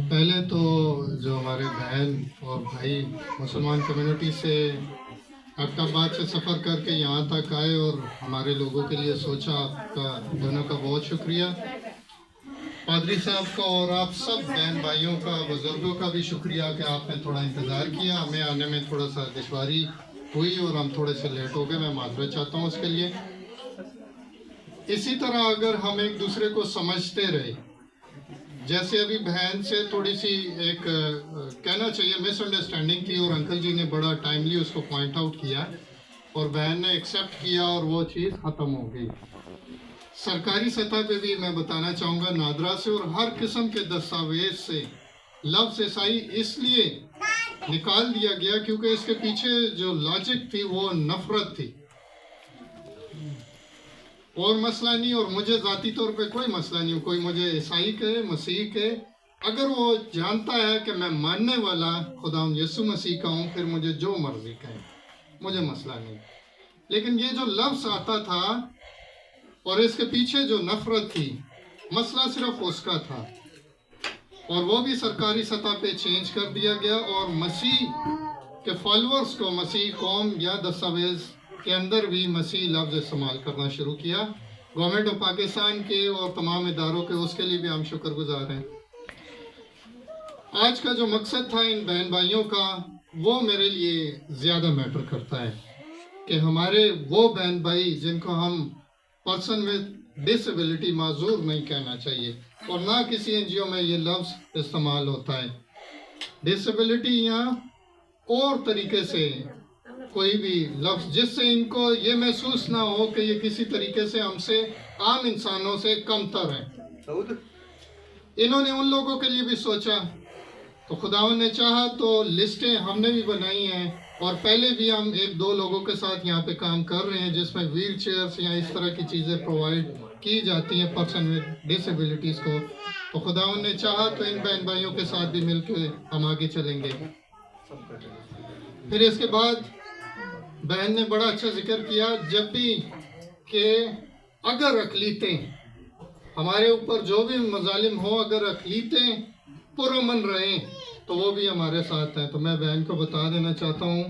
پہلے تو جو ہمارے بہن اور بھائی مسلمان کمیونٹی سے ایبٹ آباد سے سفر کر کے یہاں تک آئے اور ہمارے لوگوں کے لیے سوچا، آپ کا دونوں کا بہت شکریہ۔ پادری صاحب کا اور آپ سب بہن بھائیوں کا، بزرگوں کا بھی شکریہ کہ آپ نے تھوڑا انتظار کیا۔ ہمیں آنے میں تھوڑا سا دشواری ہوئی اور ہم تھوڑے سے لیٹ ہو گئے، میں معذرت چاہتا ہوں اس کے لیے۔ اسی طرح اگر ہم ایک دوسرے کو سمجھتے رہے، جیسے ابھی بہن سے تھوڑی سی ایک کہنا چاہیے مس انڈرسٹینڈنگ تھی اور انکل جی نے بڑا ٹائملی اس کو پوائنٹ آؤٹ کیا اور بہن نے ایکسیپٹ کیا اور وہ چیز ختم ہو گئی۔ سرکاری سطح پہ بھی میں بتانا چاہوں گا، نادرا سے اور ہر قسم کے دستاویز سے لفظ عیسائی اس لیے نکال دیا گیا کیونکہ اس کے پیچھے جو لاجک تھی وہ نفرت تھی، اور مسئلہ نہیں۔ اور مجھے ذاتی طور پہ کوئی مسئلہ نہیں، کوئی مجھے عیسائی کہے، مسیح کہے، اگر وہ جانتا ہے کہ میں ماننے والا خداوند یسوع مسیح کا ہوں، پھر مجھے جو مرضی کہے، مجھے مسئلہ نہیں۔ لیکن یہ جو لفظ آتا تھا اور اس کے پیچھے جو نفرت تھی، مسئلہ صرف اس کا تھا، اور وہ بھی سرکاری سطح پہ چینج کر دیا گیا، اور مسیح کے فالورز کو مسیح قوم یا دستاویز کے اندر بھی مسیح لفظ استعمال کرنا شروع کیا۔ گورنمنٹ آف پاکستان کے اور تمام اداروں کے، اس کے لیے بھی ہم شکر گزار ہیں۔ آج کا جو مقصد تھا ان بہن بھائیوں کا، وہ میرے لیے زیادہ میٹر کرتا ہے کہ ہمارے وہ بہن بھائی جن کو ہم پرسن ود ڈسیبلٹی، معذور نہیں کہنا چاہیے، اور نہ کسی این جی او میں یہ لفظ استعمال ہوتا ہے۔ ڈسیبلٹی یا اور طریقے سے کوئی بھی لفظ جس سے ان کو یہ محسوس نہ ہو کہ یہ کسی طریقے سے ہم سے، عام انسانوں سے کم تر ہیں۔ انہوں نے ان لوگوں کے لیے بھی سوچا، تو خداوند نے چاہا تو لسٹیں ہم نے بھی بنائی ہیں، اور پہلے بھی ہم ایک دو لوگوں کے ساتھ یہاں پہ کام کر رہے ہیں جس میں ویل چیئرز یا اس طرح کی چیزیں پرووائڈ کی جاتی ہیں پرسن ود ڈسیبلٹیز کو۔ تو خداوند نے چاہا تو ان بہن بھائیوں کے ساتھ بھی مل کے ہم آگے چلیں گے۔ پھر اس کے بعد بہن نے بڑا اچھا ذکر کیا، جب بھی کہ اگر اقلیتیں ہمارے اوپر جو بھی مظالم ہو، اگر اقلیتیں پرامن رہیں تو وہ بھی ہمارے ساتھ ہیں۔ تو میں بہن کو بتا دینا چاہتا ہوں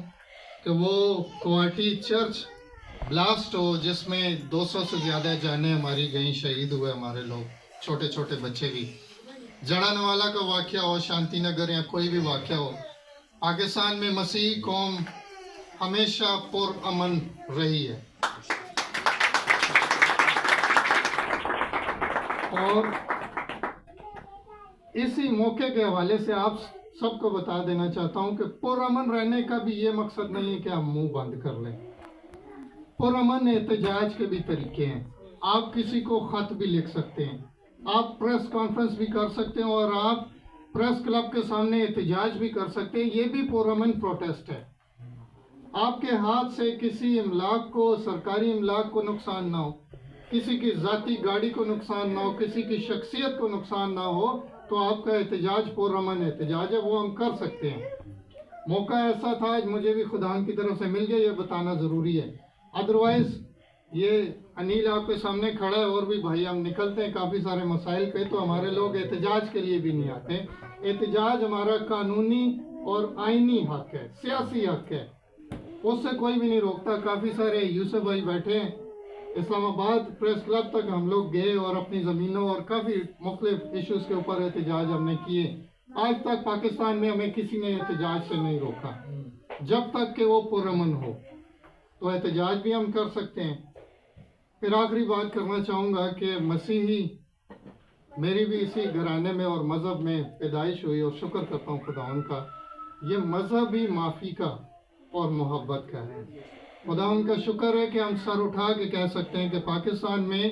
کہ وہ کوانٹی چرچ بلاسٹ ہو جس میں 200 سے زیادہ جانیں ہماری گئیں، شہید ہوئے ہمارے لوگ، چھوٹے چھوٹے بچے بھی، جڑانوالا کا واقعہ ہو، شانتی نگر یا کوئی بھی واقعہ ہو، پاکستان میں مسیحی قوم ہمیشہ پرامن رہی ہے۔ اور اسی موقع کے حوالے سے آپ سب کو بتا دینا چاہتا ہوں کہ پرامن رہنے کا بھی یہ مقصد نہیں ہے کہ آپ منہ بند کر لیں۔ پرامن احتجاج کے بھی طریقے ہیں۔ آپ کسی کو خط بھی لکھ سکتے ہیں، آپ پریس کانفرنس بھی کر سکتے ہیں، اور آپ پریس کلب کے سامنے احتجاج بھی کر سکتے ہیں۔ یہ بھی پرامن پروٹیسٹ ہے۔ آپ کے ہاتھ سے کسی املاک کو، سرکاری املاک کو نقصان نہ ہو، کسی کی ذاتی گاڑی کو نقصان نہ ہو، کسی کی شخصیت کو نقصان نہ ہو، تو آپ کا احتجاج پرامن احتجاج ہے، وہ ہم کر سکتے ہیں۔ موقع ایسا تھا، آج مجھے بھی خداوند کی طرف سے مل گیا، یہ بتانا ضروری ہے۔ ادروائز یہ انیل آپ کے سامنے کھڑا ہے، اور بھی بھائی ہم نکلتے ہیں کافی سارے مسائل پہ، تو ہمارے لوگ احتجاج کے لیے بھی نہیں آتے۔ احتجاج ہمارا قانونی اور آئینی حق ہے، سیاسی حق ہے، اس سے کوئی بھی نہیں روکتا۔ کافی سارے یوسف بھائی بیٹھے ہیں، اسلام آباد پریس کلب تک ہم لوگ گئے اور اپنی زمینوں اور کافی مختلف ایشوز کے اوپر احتجاج ہم نے کیے۔ آج تک پاکستان میں ہمیں کسی نے احتجاج سے نہیں روکا، جب تک کہ وہ پرامن ہو، تو احتجاج بھی ہم کر سکتے ہیں۔ پھر آخری بات کرنا چاہوں گا کہ مسیحی، میری بھی اسی گھرانے میں اور مذہب میں پیدائش ہوئی، اور شکر کرتا ہوں خداوند کا، یہ مذہب ہی معافی کا اور محبت کا ہے۔ خداوند کا شکر ہے کہ ہم سر اٹھا کے کہہ سکتے ہیں کہ پاکستان میں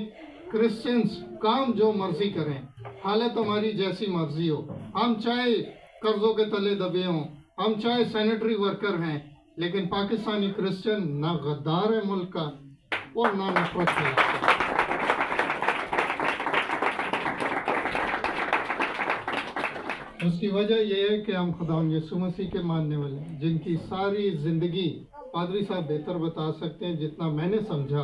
کرسچنز کام جو مرضی کریں، حالت ہماری جیسی مرضی ہو، ہم چاہے قرضوں کے تلے دبے ہوں، ہم چاہے سینیٹری ورکر ہیں، لیکن پاکستانی کرسچن نہ غدار ہے ملک کا اور نہ نفرت ہے۔ اس کی وجہ یہ ہے کہ ہم خداوند یسوع مسیح کے ماننے والے ہیں، جن کی ساری زندگی پادری صاحب بہتر بتا سکتے ہیں، جتنا میں نے سمجھا